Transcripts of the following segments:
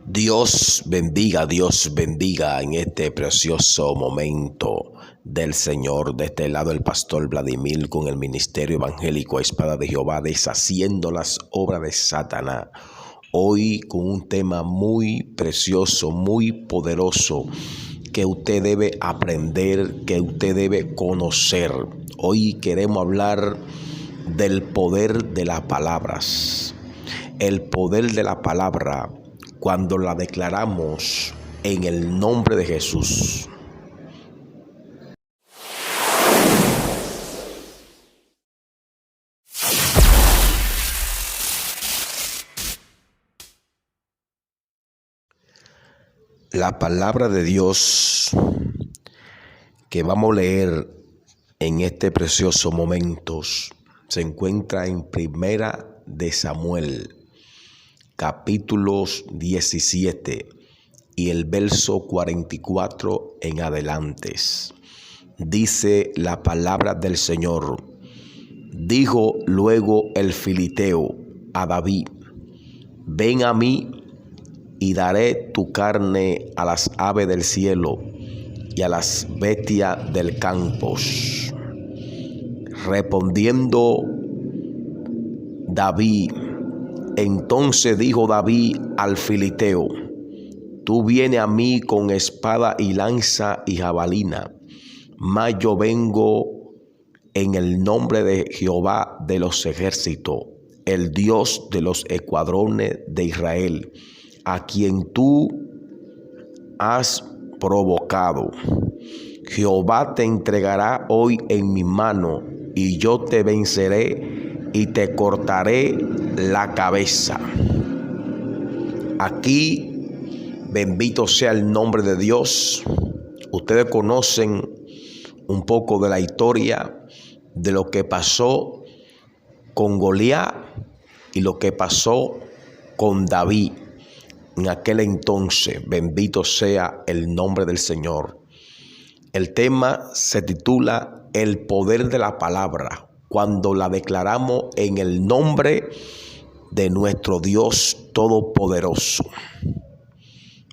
Dios bendiga en este precioso momento del Señor. De este lado el pastor Vladimir con el ministerio evangélico Espada de Jehová, deshaciendo las obras de Satanás. Hoy con un tema muy precioso, muy poderoso, que usted debe aprender, que usted debe conocer. Hoy queremos hablar del poder de las palabras. El poder de la palabra cuando la declaramos en el nombre de Jesús. La palabra de Dios que vamos a leer en este precioso momento se encuentra en Primera de Samuel, capítulos 17 y el verso 44 en adelante. Dice la palabra del Señor: dijo luego el filisteo a David: ven a mí y daré tu carne a las aves del cielo y a las bestias del campo. Respondiendo David, entonces dijo David al filisteo: tú vienes a mí con espada y lanza y jabalina, mas yo vengo en el nombre de Jehová de los ejércitos, el Dios de los escuadrones de Israel, a quien tú has provocado. Jehová te entregará hoy en mi mano, y yo te venceré y te cortaré la cabeza. Aquí, bendito sea el nombre de Dios. Ustedes conocen un poco de la historia de lo que pasó con Goliat y lo que pasó con David en aquel entonces. Bendito sea el nombre del Señor. El tema se titula El poder de la palabra, cuando la declaramos en el nombre de nuestro Dios Todopoderoso.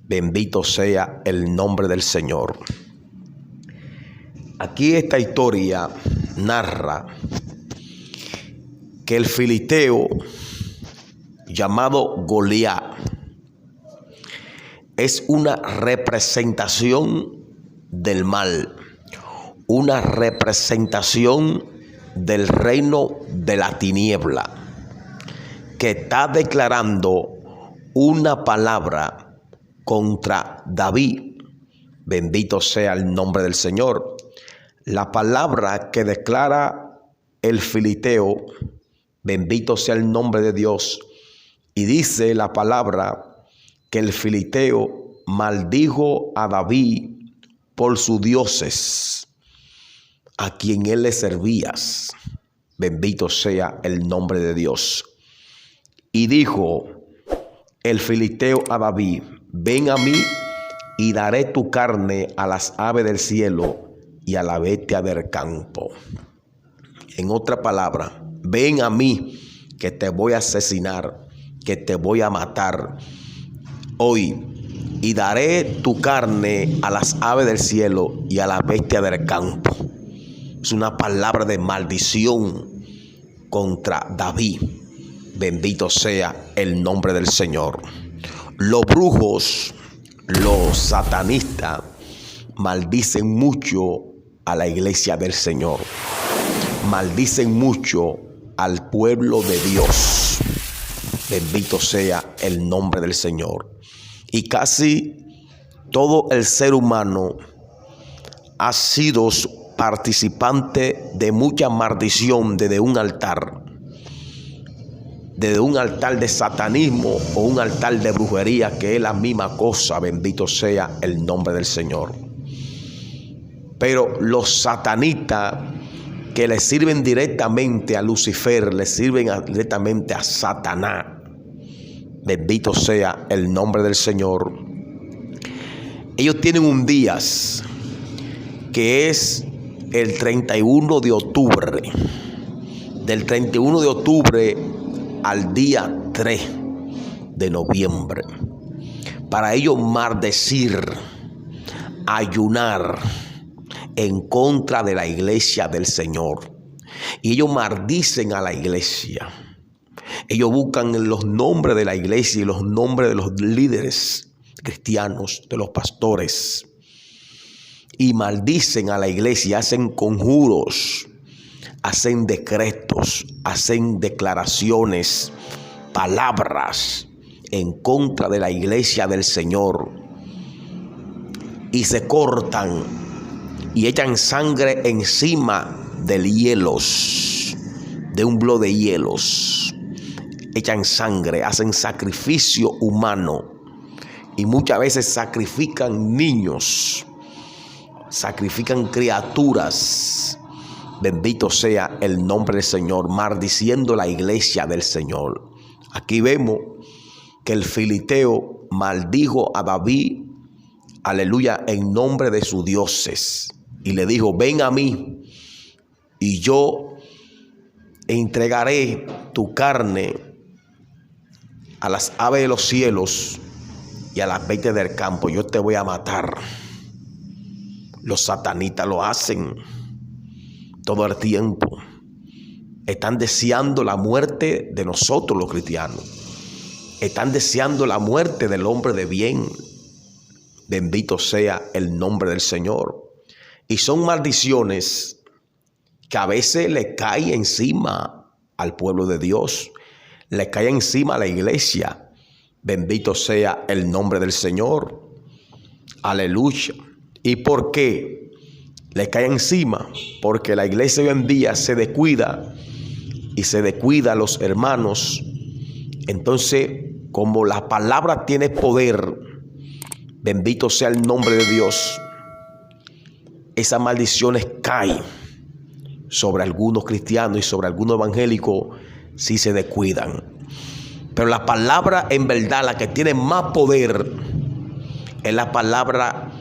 Bendito sea el nombre del Señor. Aquí esta historia narra que el filisteo llamado Goliat es una representación del mal, una representación del reino de la tiniebla, que está declarando una palabra contra David. Bendito sea el nombre del Señor. La palabra que declara el filisteo, bendito sea el nombre de Dios, y dice la palabra que el filisteo maldijo a David por sus dioses, a quien él le servía. Bendito sea el nombre de Dios. Y dijo el filisteo a David: ven a mí y daré tu carne a las aves del cielo y a la bestia del campo. En otra palabra, ven a mí que te voy a asesinar, que te voy a matar hoy, y daré tu carne a las aves del cielo y a la bestia del campo. Es una palabra de maldición contra David. Bendito sea el nombre del Señor. Los brujos, los satanistas, maldicen mucho a la iglesia del Señor. Maldicen mucho al pueblo de Dios. Bendito sea el nombre del Señor. Y casi todo el ser humano ha sido participante de mucha maldición desde un altar de satanismo o un altar de brujería, que es la misma cosa. Bendito sea el nombre del Señor. Pero los satanistas que le sirven directamente a Lucifer, le sirven directamente a Satanás. Bendito sea el nombre del Señor. Ellos tienen un día que es el 31 de octubre. Del 31 de octubre al día 3 de noviembre. para ellos maldecir, ayunar en contra de la iglesia del Señor. Y ellos maldicen a la iglesia. Ellos buscan los nombres de la iglesia y los nombres de los líderes cristianos, de los pastores, y maldicen a la iglesia, hacen conjuros, hacen decretos, hacen declaraciones, palabras en contra de la iglesia del Señor, y se cortan y echan sangre encima de hielos, de un bloque de hielos. Echan sangre, hacen sacrificio humano, y muchas veces sacrifican niños, sacrifican criaturas. Bendito sea el nombre del Señor, maldiciendo la iglesia del Señor. Aquí vemos que el filisteo maldijo a David, aleluya, en nombre de sus dioses, y le dijo: ven a mí y yo entregaré tu carne a las aves de los cielos y a las bestias del campo. Yo te voy a matar. Los satanitas lo hacen todo el tiempo. Están deseando la muerte de nosotros los cristianos. Están deseando la muerte del hombre de bien. Bendito sea el nombre del Señor. Y son maldiciones que a veces le cae encima al pueblo de Dios, le cae encima a la iglesia. Bendito sea el nombre del Señor. Aleluya. ¿Y por qué le cae encima? Porque la iglesia hoy en día se descuida, y se descuida a los hermanos. Entonces, como la palabra tiene poder, bendito sea el nombre de Dios, esas maldiciones caen sobre algunos cristianos y sobre algunos evangélicos si se descuidan. Pero la palabra, en verdad, la que tiene más poder, es la palabra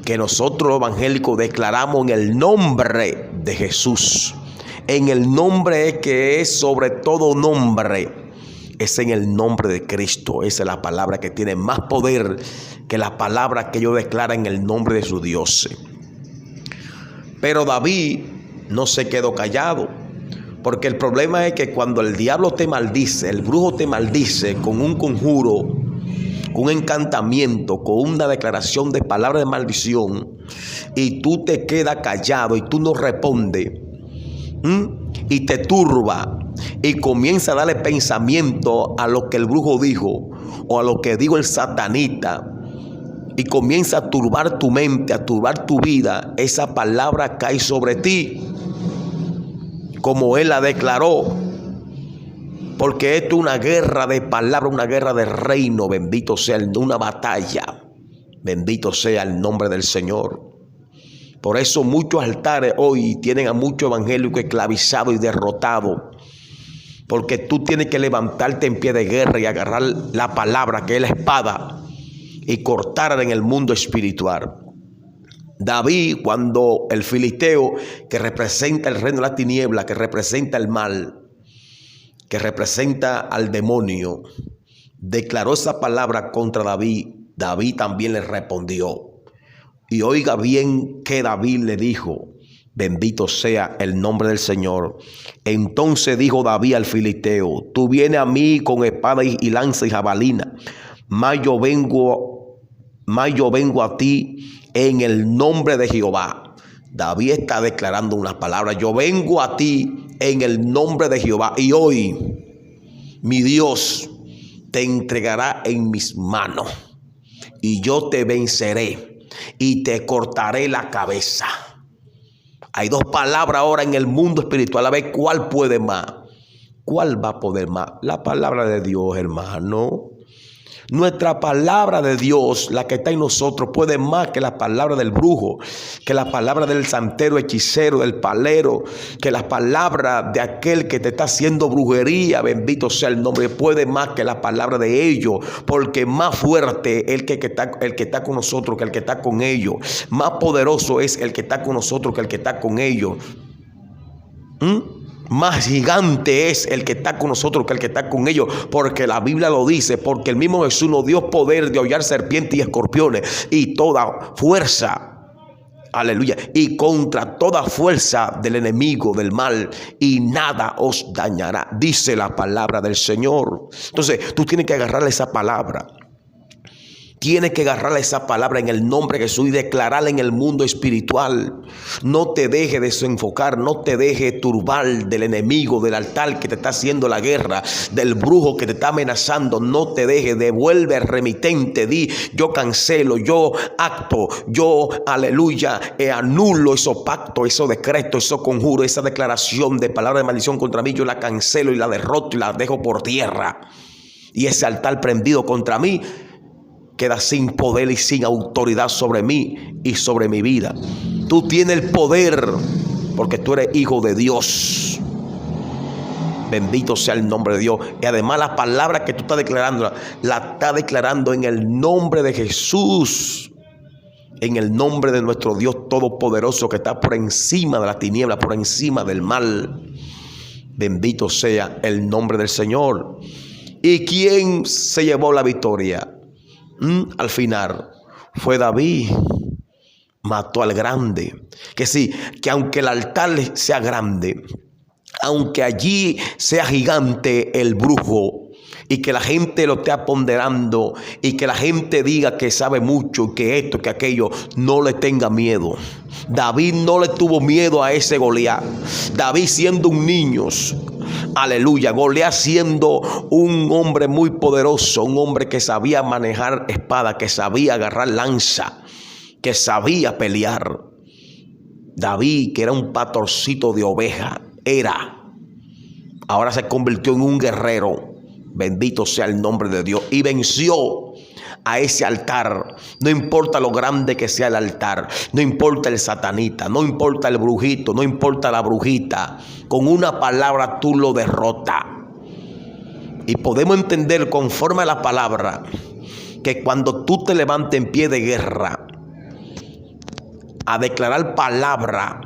que nosotros los evangélicos declaramos en el nombre de Jesús. En el nombre que es sobre todo nombre, es en el nombre de Cristo. Esa es la palabra que tiene más poder que la palabra que ellos declaran en el nombre de su Dios. Pero David no se quedó callado, porque el problema es que cuando el diablo te maldice, el brujo te maldice con un conjuro, con un encantamiento, con una declaración de palabra de maldición, y tú te quedas callado y tú no respondes, y te turba y comienza a darle pensamiento a lo que el brujo dijo o a lo que dijo el satanita, y comienza a turbar tu mente, a turbar tu vida, esa palabra cae sobre ti como él la declaró, porque esto es una guerra de palabras, una guerra de reino. Bendito sea, una batalla. Bendito sea el nombre del Señor. Por eso muchos altares hoy tienen a muchos evangélicos esclavizados y derrotados, porque tú tienes que levantarte en pie de guerra y agarrar la palabra, que es la espada, y cortar en el mundo espiritual. David, cuando el filisteo, que representa el reino de la tiniebla, que representa el mal, que representa al demonio, declaró esa palabra contra David, David también le respondió. Y oiga bien que David le dijo: bendito sea el nombre del Señor. Entonces dijo David al filisteo: tú vienes a mí con espada y lanza y jabalina, mas yo vengo a ti en el nombre de Jehová. David está declarando una palabra: yo vengo a ti en el nombre de Jehová, y hoy mi Dios te entregará en mis manos, y yo te venceré y te cortaré la cabeza. Hay dos palabras ahora en el mundo espiritual. A ver cuál puede más. ¿Cuál va a poder más? La palabra de Dios, hermano. Nuestra palabra de Dios, la que está en nosotros, puede más que la palabra del brujo, que la palabra del santero, hechicero, del palero, que la palabra de aquel que te está haciendo brujería. Bendito sea el nombre. Puede más que la palabra de ellos, porque más fuerte el que está con nosotros que el que está con ellos. Más poderoso es el que está con nosotros que el que está con ellos. Más gigante es el que está con nosotros que el que está con ellos, porque la Biblia lo dice, porque el mismo Jesús nos dio poder de hollar serpientes y escorpiones y toda fuerza. Aleluya. Y contra toda fuerza del enemigo, del mal, y nada os dañará, dice la palabra del Señor. Entonces tú tienes que agarrarle esa palabra. Tienes que agarrarle esa palabra en el nombre de Jesús y declararla en el mundo espiritual. No te dejes desenfocar, no te dejes turbar del enemigo, del altar que te está haciendo la guerra, del brujo que te está amenazando. No te dejes, devuelve al remitente. Di: yo cancelo, yo acto, yo, aleluya, anulo esos pactos, esos decretos, esos conjuros, esa declaración de palabra de maldición contra mí. Yo la cancelo y la derroto y la dejo por tierra. Y ese altar prendido contra mí queda sin poder y sin autoridad sobre mí y sobre mi vida. Tú tienes el poder porque tú eres hijo de Dios. Bendito sea el nombre de Dios. Y además la palabra que tú estás declarando, la estás declarando en el nombre de Jesús. En el nombre de nuestro Dios Todopoderoso, que está por encima de la tiniebla, por encima del mal. Bendito sea el nombre del Señor. ¿Y quién se llevó la victoria? Al final fue David. Mató al grande. Que sí, que aunque el altar sea grande, aunque allí sea gigante el brujo, y que la gente lo esté ponderando, y que la gente diga que sabe mucho, que esto, que aquello, no le tenga miedo. David no le tuvo miedo a ese Goliat. David, siendo un niño, aleluya, Goliat siendo un hombre muy poderoso, un hombre que sabía manejar espada, que sabía agarrar lanza, que sabía pelear. David, que era un pastorcito de oveja, ahora se convirtió en un guerrero. Bendito sea el nombre de Dios. Y venció a ese altar. No importa lo grande que sea el altar, no importa el satanita, no importa el brujito, no importa la brujita. Con una palabra tú lo derrotas. Y podemos entender conforme a la palabra que cuando tú te levantes en pie de guerra a declarar palabra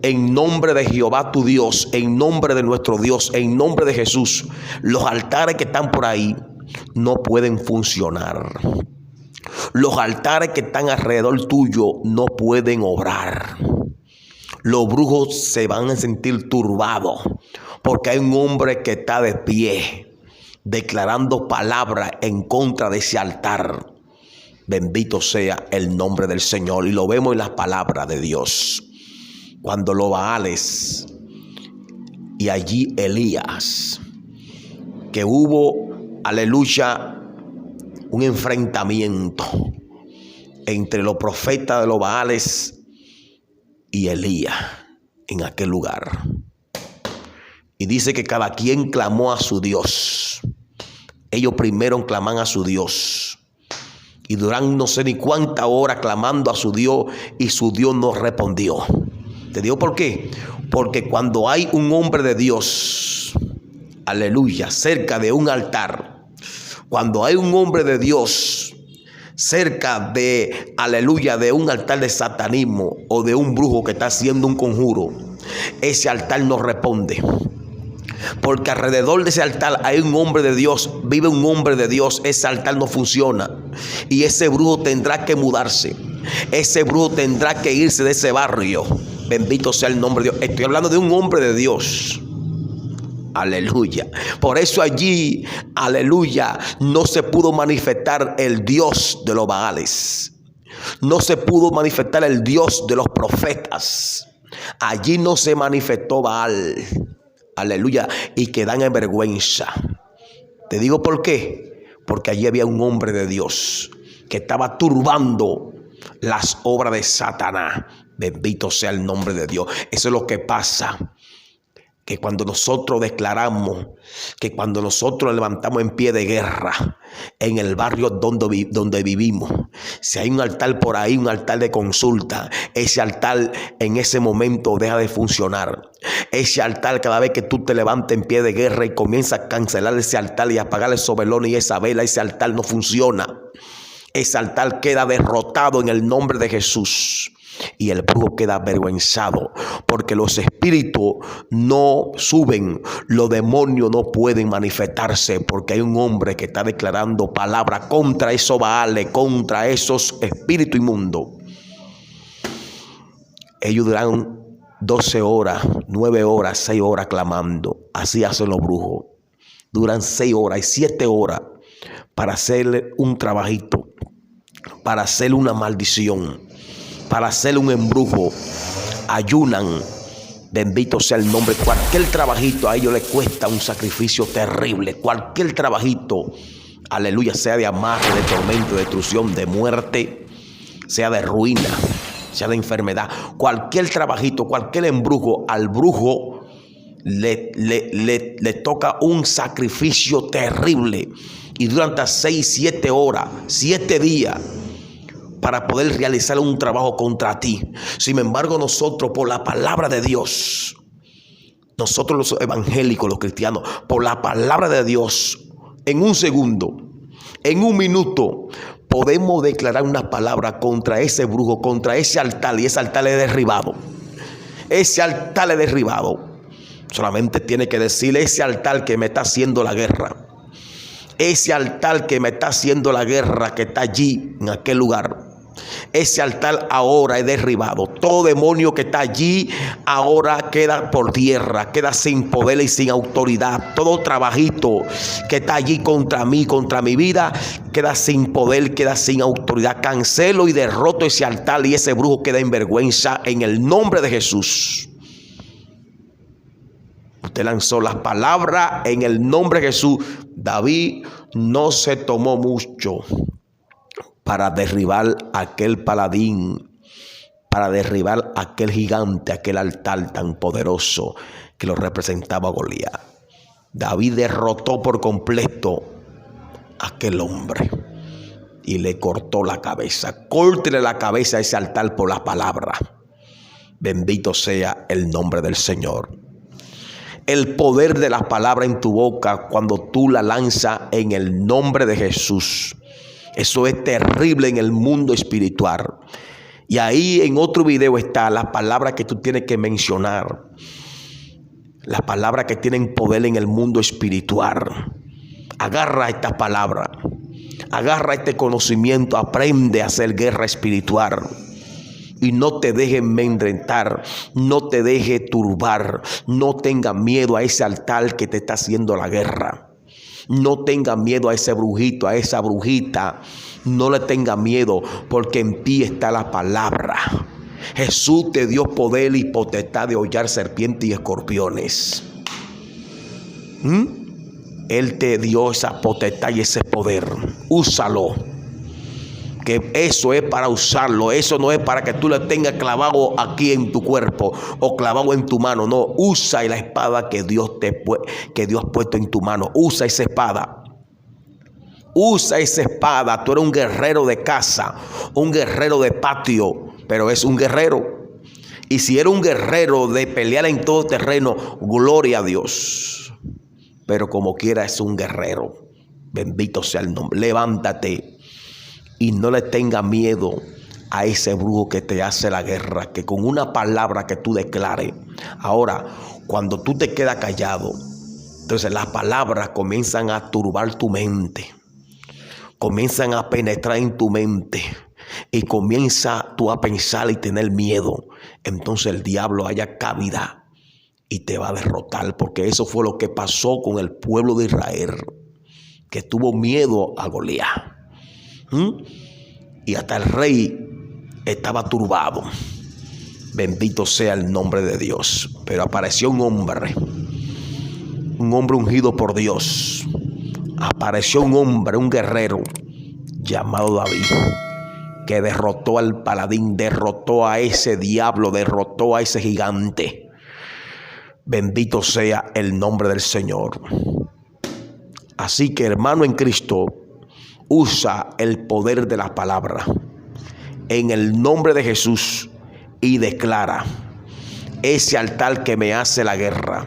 en nombre de Jehová tu Dios, en nombre de nuestro Dios, en nombre de Jesús, los altares que están por ahí no pueden funcionar. Los altares que están alrededor tuyo no pueden obrar. Los brujos se van a sentir turbados porque hay un hombre que está de pie declarando palabra en contra de ese altar. Bendito sea el nombre del Señor. Y lo vemos en las palabras de Dios. Cuando los Baales y allí Elías, que hubo, aleluya, un enfrentamiento entre los profetas de los Baales y Elías en aquel lugar. Y dice que cada quien clamó a su Dios. Ellos primero claman a su Dios. Y duran no sé ni cuántas horas clamando a su Dios y su Dios no respondió. ¿Te digo por qué? Porque cuando hay un hombre de Dios, aleluya, cerca de un altar, cuando hay un hombre de Dios cerca de, aleluya, de un altar de satanismo o de un brujo que está haciendo un conjuro, ese altar no responde. Porque alrededor de ese altar hay un hombre de Dios, vive un hombre de Dios, ese altar no funciona. Y ese brujo tendrá que mudarse. Ese brujo tendrá que irse de ese barrio. Bendito sea el nombre de Dios. Estoy hablando de un hombre de Dios. Aleluya. Por eso allí, aleluya, no se pudo manifestar el Dios de los Baales. No se pudo manifestar el Dios de los profetas. Allí no se manifestó Baal. Aleluya. Y quedan en vergüenza. Te digo por qué. Porque allí había un hombre de Dios que estaba turbando las obras de Satanás. Bendito sea el nombre de Dios. Eso es lo que pasa. Que cuando nosotros declaramos, que cuando nosotros levantamos en pie de guerra en el barrio donde vivimos, si hay un altar por ahí, un altar de consulta, ese altar en ese momento deja de funcionar. Ese altar, cada vez que tú te levantes en pie de guerra y comienzas a cancelar ese altar y apagar esos velones y esa vela, ese altar no funciona. Ese altar queda derrotado en el nombre de Jesús. Y el brujo queda avergonzado, porque los espíritus no suben, los demonios no pueden manifestarse, porque hay un hombre que está declarando palabras contra esos baales, contra esos espíritus inmundos. Ellos duran 12 horas, 9 horas, 6 horas clamando. Así hacen los brujos. Duran 6 horas y 7 horas para hacerle un trabajito, para hacerle una maldición, para hacerle un embrujo. Ayunan, bendito sea el nombre. Cualquier trabajito a ellos les cuesta un sacrificio terrible. Cualquier trabajito, aleluya, sea de amarre, de tormento, de destrucción, de muerte, sea de ruina, sea de enfermedad. Cualquier trabajito, cualquier embrujo, al brujo le toca un sacrificio terrible. Y durante 6, 7 horas, 7 días, para poder realizar un trabajo contra ti. Sin embargo, nosotros, por la palabra de Dios, nosotros los evangélicos, los cristianos, por la palabra de Dios, en un segundo, en un minuto, podemos declarar una palabra contra ese brujo, contra ese altar, y ese altar es derribado. Ese altar es derribado. Solamente tiene que decirle: ese altar que me está haciendo la guerra, ese altar que me está haciendo la guerra, que está allí en aquel lugar, ese altar ahora es derribado. Todo demonio que está allí ahora queda por tierra, queda sin poder y sin autoridad. Todo trabajito que está allí contra mí, contra mi vida, queda sin poder, queda sin autoridad. Cancelo y derroto ese altar, y ese brujo queda en vergüenza en el nombre de Jesús. Usted lanzó las palabras en el nombre de Jesús. David no se tomó mucho para derribar aquel paladín, para derribar aquel gigante, aquel altar tan poderoso que lo representaba Goliat. David derrotó por completo a aquel hombre y le cortó la cabeza. Córtele la cabeza a ese altar por la palabra. Bendito sea el nombre del Señor. El poder de la palabra en tu boca, cuando tú la lanzas en el nombre de Jesús, eso es terrible en el mundo espiritual. Y ahí en otro video está la palabra que tú tienes que mencionar. Las palabras que tienen poder en el mundo espiritual. Agarra esta palabra. Agarra este conocimiento. Aprende a hacer guerra espiritual. Y no te dejes amedrentar, no te dejes turbar, no tengas miedo a ese altar que te está haciendo la guerra. No tengas miedo a ese brujito, a esa brujita. No le tengas miedo, porque en ti está la palabra. Jesús te dio poder y potestad de hollar serpientes y escorpiones. Él te dio esa potestad y ese poder. Úsalo. Que eso es para usarlo. Eso no es para que tú le tengas clavado aquí en tu cuerpo o clavado en tu mano. No, usa la espada que Dios ha puesto en tu mano. Usa esa espada. Usa esa espada. Tú eres un guerrero de casa, un guerrero de patio, pero es un guerrero. Y si eres un guerrero de pelear en todo terreno, gloria a Dios. Pero como quiera es un guerrero. Bendito sea el nombre. Levántate. Y no le tenga miedo a ese brujo que te hace la guerra, que con una palabra que tú declares. Ahora, cuando tú te quedas callado, entonces las palabras comienzan a turbar tu mente, comienzan a penetrar en tu mente y comienza tú a pensar y tener miedo. Entonces el diablo haya cabida y te va a derrotar, porque eso fue lo que pasó con el pueblo de Israel, que tuvo miedo a Goliat. Y hasta el rey estaba turbado. Bendito sea el nombre de Dios. Pero apareció un hombre ungido por Dios. Apareció un hombre, un guerrero llamado David, que derrotó al paladín, derrotó a ese diablo, derrotó a ese gigante. Bendito sea el nombre del Señor. Así que, hermano en Cristo, usa el poder de la palabra en el nombre de Jesús y declara: ese altar que me hace la guerra,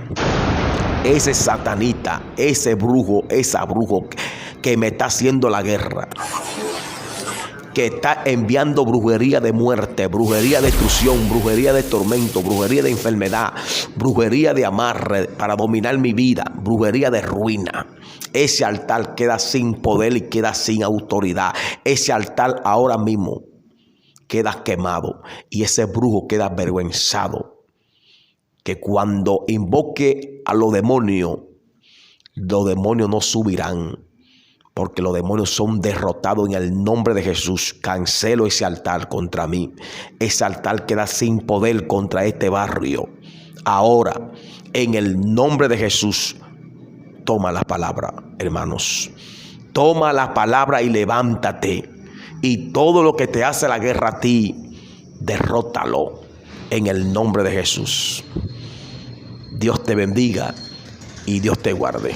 ese satanita, ese brujo, esa brujo que me está haciendo la guerra, que está enviando brujería de muerte, brujería de destrucción, brujería de tormento, brujería de enfermedad, brujería de amarre para dominar mi vida, brujería de ruina. Ese altar queda sin poder y queda sin autoridad. Ese altar ahora mismo queda quemado y ese brujo queda avergüenzado. Que cuando invoque a los demonios no subirán, porque los demonios son derrotados en el nombre de Jesús. Cancelo ese altar contra mí. Ese altar queda sin poder contra este barrio. Ahora, en el nombre de Jesús, toma la palabra, hermanos. Toma la palabra y levántate. Y todo lo que te hace la guerra a ti, derrótalo en el nombre de Jesús. Dios te bendiga y Dios te guarde.